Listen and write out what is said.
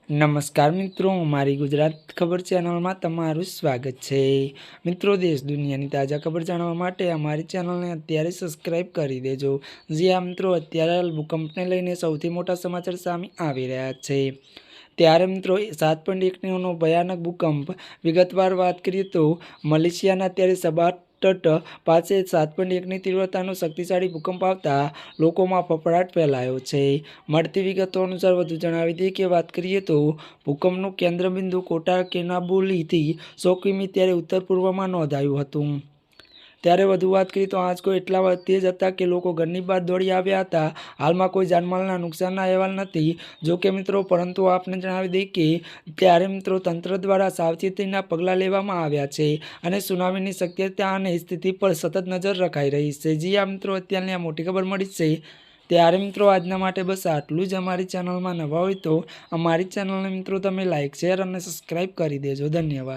નમસ્કાર મિત્રો, મારી ગુજરાત ખબર ચેનલમાં તમારું સ્વાગત છે। મિત્રો, દેશ દુનિયાની તાજા ખબર જાણવા માટે અમારી ચેનલને અત્યારે સબસ્ક્રાઇબ કરી દેજો। જી હા મિત્રો, અત્યારે ભૂકંપને લઈને સૌથી મોટા સમાચાર સામે આવી રહ્યા છે। ત્યારે મિત્રો 7.1નો ભયાનક ભૂકંપ વિગતવાર વાત કરીએ તો મલેશિયાના ત્યારે સબાહ તટ પાસે 7.1ની તીવ્રતાનો શક્તિશાળી ભૂકંપ આવતા લોકોમાં ફફડાટ ફેલાયો છે। મળતી વિગતો અનુસાર વધુ જણાવી દઈએ કે વાત કરીએ તો ભૂકંપનું કેન્દ્રબિંદુ કોટા કિનાબુલીથી 100 કિમી ત્યારે ઉત્તર પૂર્વમાં નોંધાયું હતું। ત્યારે વધુ વાત કરીએ તો આંચકો એટલા તેજ હતા કે લોકો ઘરની બહાર દોડી આવ્યા હતા। હાલમાં કોઈ જાનમાલના નુકસાનના અહેવાલ નથી। જો કે મિત્રો, પરંતુ આપને જણાવી દઈએ કે ત્યારે મિત્રો તંત્ર દ્વારા સાવચેતીના પગલાં લેવામાં આવ્યા છે અને સુનામીની શક્યતા અને સ્થિતિ પર સતત નજર રખાઈ રહી છે। જી આ મિત્રો, અત્યારની આ મોટી ખબર મળી છે। ત્યારે મિત્રો આજના માટે બસ આટલું જ। અમારી ચેનલમાં નવા હોય તો અમારી ચેનલને મિત્રો તમે લાઇક, શેર અને સબસ્ક્રાઈબ કરી દેજો। ધન્યવાદ।